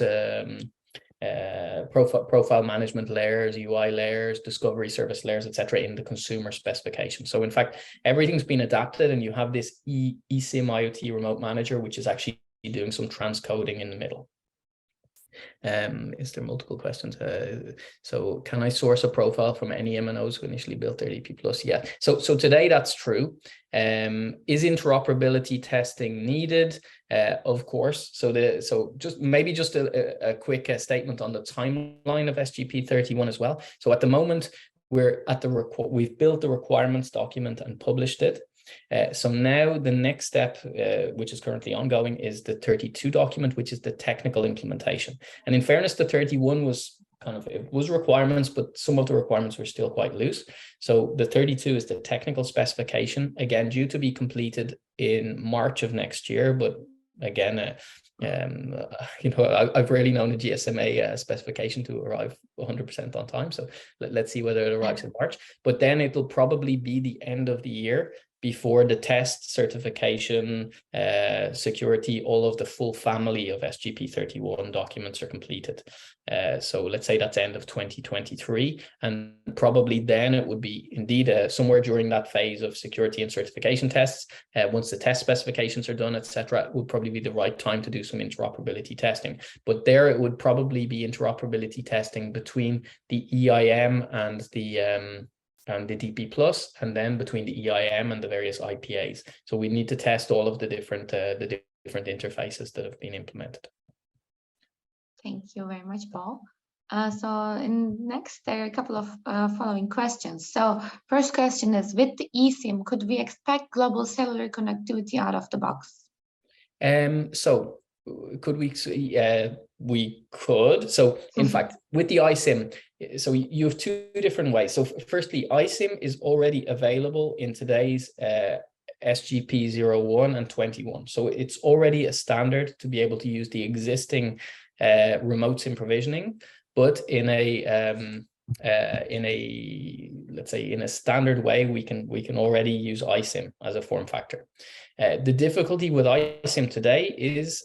profile management layers, UI layers, discovery service layers, etc., in the consumer specification. So in fact, everything's been adapted, and you have this eSIM IoT Remote Manager, which is actually doing some transcoding in the middle. Is there multiple questions? So can I source a profile from any MNOs who initially built their DP Plus? Yeah. So today that's true. Is interoperability testing needed? Of course. So just a quick statement on the timeline of SGP31 as well. So at the moment, we've built the requirements document and published it. So now the next step, which is currently ongoing, is the 32 document, which is the technical implementation. And in fairness, the 31 was it was requirements, but some of the requirements were still quite loose. So the 32 is the technical specification, again, due to be completed in March of next year. But again, I've rarely known a GSMA specification to arrive 100% on time. So let's see whether it arrives in March. But then it'll probably be the end of the year before the test, certification, security, all of the full family of SGP31 documents are completed. So let's say that's end of 2023. And probably then it would be indeed somewhere during that phase of security and certification tests. Once the test specifications are done, etc., it would probably be the right time to do some interoperability testing. But there it would probably be interoperability testing between the EIM and the DP Plus, and then between the EIM and the various IPAs. So we need to test all of the different interfaces that have been implemented. Thank you very much, Paul. Next, there are a couple of following questions. So first question is, with the eSIM, could we expect global cellular connectivity out of the box? So could we? We could. So in fact, with the iSIM, so you have two different ways. So firstly, iSIM is already available in today's SGP01 and 21. So it's already a standard to be able to use the existing remote SIM provisioning, but in a let's say in a standard way, we can already use iSIM as a form factor. The difficulty with iSIM today is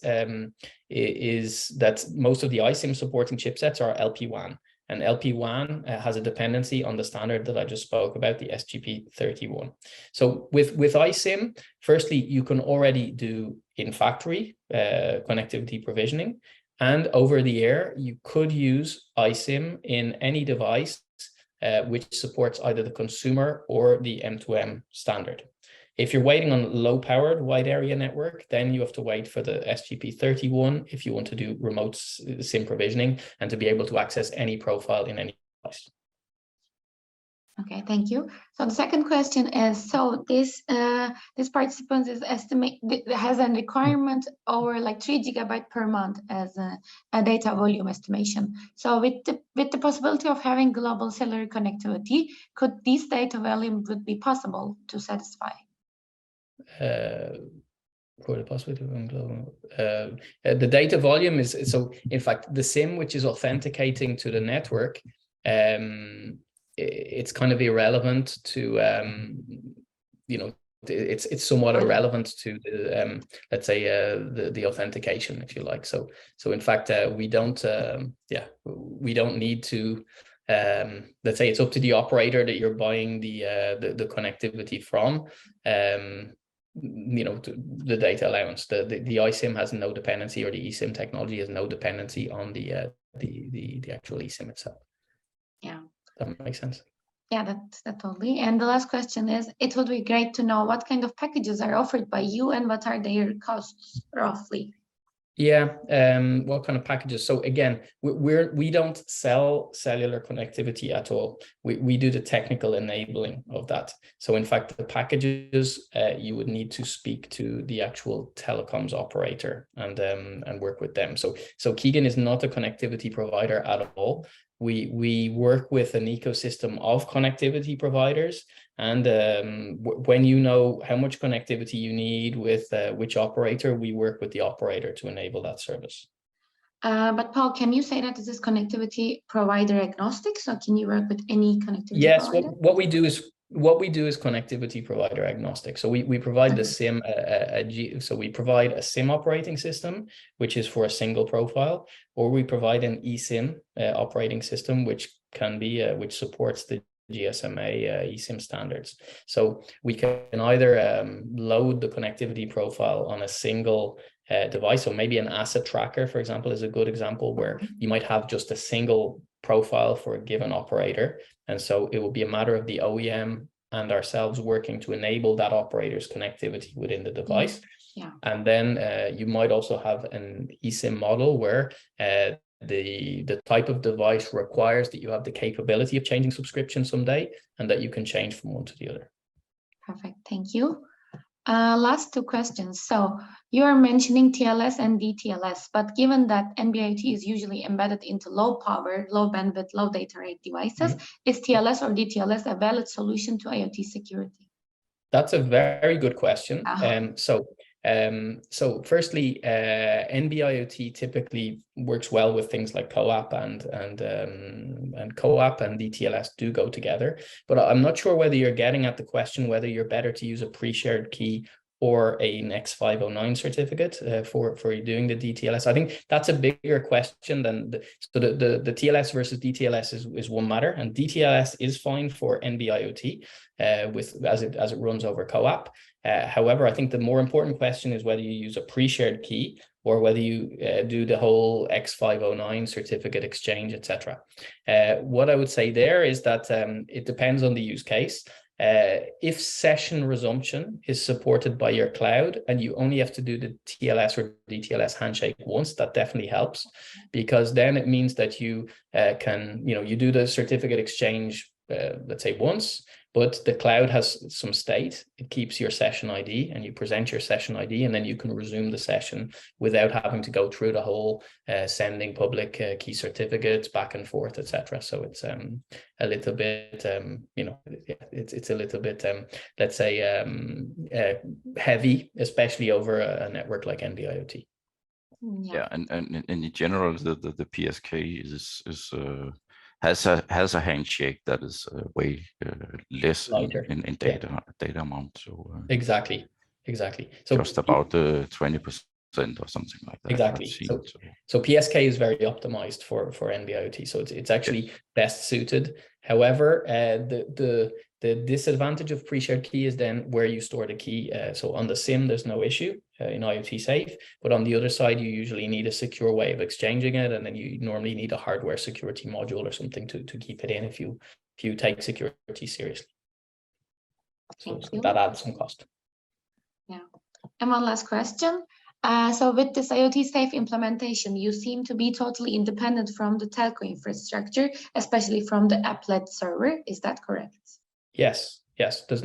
that most of the iSIM supporting chipsets are LPWAN, and LPWAN has a dependency on the standard that I just spoke about, the SGP31. So with iSIM, firstly, you can already do in-factory connectivity provisioning, and over the air, you could use iSIM in any device which supports either the consumer or the M2M standard. If you're waiting on low-powered wide area network, then you have to wait for the SGP31 if you want to do remote SIM provisioning and to be able to access any profile in any device. Okay, thank you. So the second question is, so this participant has a requirement over like 3 GB per month as a data volume estimation. So with the possibility of having global cellular connectivity, could this data volume would be possible to satisfy? For the possibility of global, the data volume is, so in fact the SIM which is authenticating to the network, it's kind of irrelevant to it's somewhat irrelevant to the let's say the authentication, if you like. So in fact we don't need to let's say it's up to the operator that you're buying the connectivity from. The data allowance, the iSIM has no dependency, or the eSIM technology has no dependency on the actual eSIM itself. Yeah, that makes sense. Yeah, that totally. And the last question is, it would be great to know what kind of packages are offered by you and what are their costs roughly. Yeah, what kind of packages? So again, we don't sell cellular connectivity at all. We do the technical enabling of that. So in fact, the packages, you would need to speak to the actual telecoms operator and work with them. So Kigen is not a connectivity provider at all. We work with an ecosystem of connectivity providers, and when you know how much connectivity you need with which operator, we work with the operator to enable that service. But Paul, can you say that this is connectivity provider agnostic? So can you work with any connectivity provider? Yes, what we do is connectivity provider agnostic. So we provide the SIM, so we provide a SIM operating system, which is for a single profile, or we provide an eSIM operating system, which can be which supports the GSMA eSIM standards. So we can either load the connectivity profile on a single device. So maybe an asset tracker, for example, is a good example where you might have just a single profile for a given operator. And so it will be a matter of the OEM and ourselves working to enable that operator's connectivity within the device. Yeah. And then you might also have an eSIM model where the type of device requires that you have the capability of changing subscription someday, and that you can change from one to the other. Perfect, thank you. Last two questions. So you are mentioning TLS and DTLS, but given that NB-IoT is usually embedded into low power, low bandwidth, low data rate devices, is TLS or DTLS a valid solution to IoT security? That's a very good question. So firstly, NB-IoT typically works well with things like CoAP and CoAP and DTLS do go together. But I'm not sure whether you're getting at the question whether you're better to use a pre-shared key or an X509 certificate for doing the DTLS. I think that's a bigger question than the TLS versus DTLS is one matter, and DTLS is fine for NB-IoT as it runs over CoAP. However, I think the more important question is whether you use a pre-shared key or whether you do the whole X509 certificate exchange, etc. What I would say there is that it depends on the use case. If session resumption is supported by your cloud and you only have to do the TLS or DTLS handshake once, that definitely helps, because then it means that you you do the certificate exchange, let's say once, but the cloud has some state. It keeps your session ID and you present your session ID, and then you can resume the session without having to go through the whole sending public key certificates back and forth, etc. So it's a little bit, it's a little bit, let's say, heavy, especially over a network like NB-IoT. Yeah, and in general, the PSK has a handshake that is way less in data amount. So exactly. So just about 20% or something like that. Exactly. So PSK is very optimized for NB-IoT. So it's actually best suited. However, the disadvantage of pre-shared key is then where you store the key. So on the SIM, there's no issue in IoT Safe, but on the other side, you usually need a secure way of exchanging it, and then you normally need a hardware security module or something to keep it in if you take security seriously. So that adds some cost. Yeah. And one last question. So with this IoT Safe implementation, you seem to be totally independent from the telco infrastructure, especially from the applet server. Is that correct? Yes. There's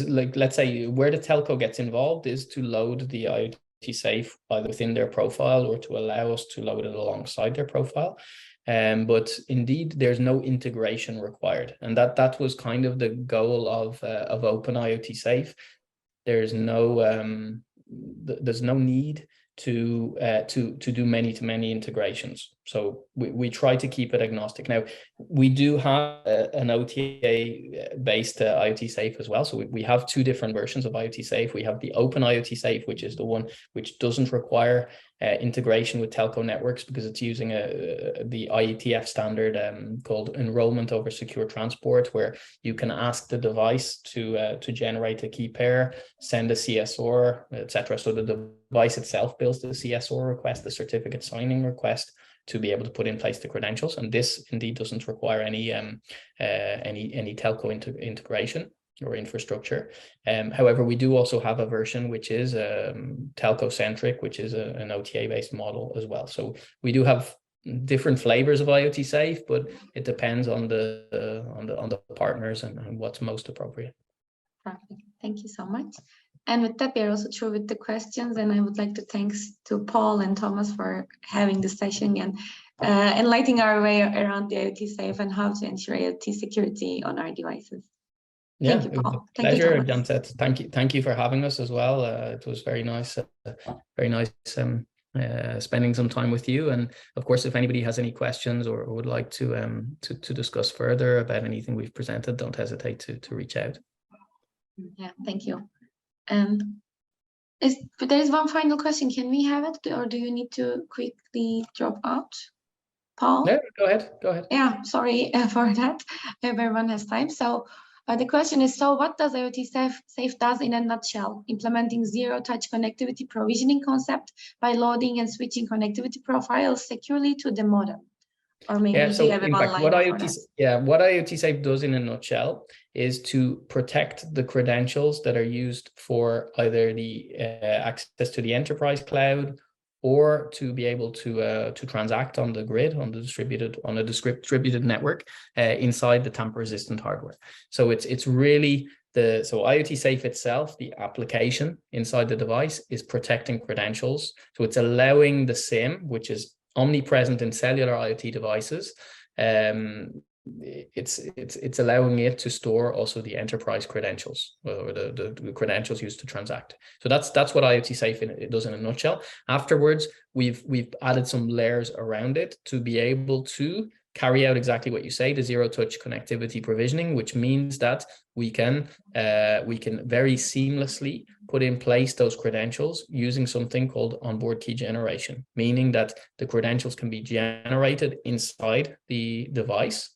like, let's say where the telco gets involved is to load the IoT Safe either within their profile or to allow us to load it alongside their profile. But indeed, there's no integration required, and that was kind of the goal of Open IoT Safe. There's no need to do many-to-many integrations. So we try to keep it agnostic. Now, we do have an OTA-based IoT Safe as well. So we have two different versions of IoT Safe. We have the open IoT Safe, which is the one which doesn't require integration with telco networks because it's using the IETF standard called enrollment over secure transport, where you can ask the device to generate a key pair, send a CSR, etc. So the device itself builds the CSR request, the certificate signing request, to be able to put in place the credentials. And this indeed doesn't require any telco integration or infrastructure. However, we do also have a version which is telco centric, which is an OTA based model as well. So we do have different flavors of IoT Safe, but it depends on the partners and what's most appropriate. Perfect. Thank you so much. And with that, we are also through with the questions. And I would like to thanks to Paul and Thomas for having this session and enlightening our way around the IoT Safe and how to ensure IoT security on our devices. Yeah, thank you, Paul. Pleasure, Janset. Thank you for having us as well. It was very nice, spending some time with you. And of course, if anybody has any questions or would like to discuss further about anything we've presented, don't hesitate to reach out. Yeah, thank you. And there is one final question. Can we have it, or do you need to quickly drop out, Paul? No, go ahead. Yeah, sorry for that. Everyone has time. So the question is, so what does IoT Safe does in a nutshell? Implementing zero-touch connectivity provisioning concept by loading and switching connectivity profiles securely to the modem. Or maybe so you have in one fact, line what IoT Safe does in a nutshell is to protect the credentials that are used for either the access to the enterprise cloud or to be able to transact on the grid, on a distributed network inside the tamper-resistant hardware. So it's really IoT Safe itself, the application inside the device, is protecting credentials. So it's allowing the SIM, which is omnipresent in cellular IoT devices. It's allowing it to store also the enterprise credentials or the credentials used to transact. So that's what IoT Safe it does in a nutshell. Afterwards, we've added some layers around it to be able to carry out exactly what you say, the zero-touch connectivity provisioning, which means that we can very seamlessly put in place those credentials using something called onboard key generation, meaning that the credentials can be generated inside the device.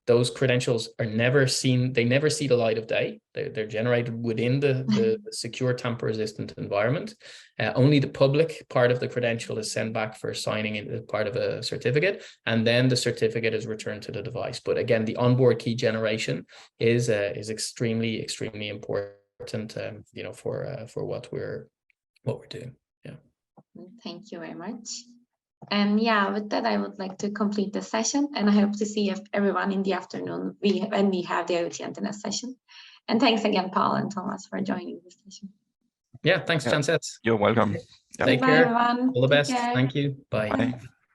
Those credentials are never seen, they never see the light of day. They're generated within the secure tamper-resistant environment. Only the public part of the credential is sent back for signing in as part of a certificate, and then the certificate is returned to the device. But again, the onboard key generation is extremely, extremely important, for what we're doing. Yeah. Thank you very much. And yeah, with that, I would like to complete the session, and I hope to see everyone in the afternoon when we have the IoT Antenna session. And thanks again, Paul and Thomas, for joining this session. Yeah, thanks, Janset. You're welcome. Take Bye, care. everyone. All the Take best. care. Thank you. Bye. Bye.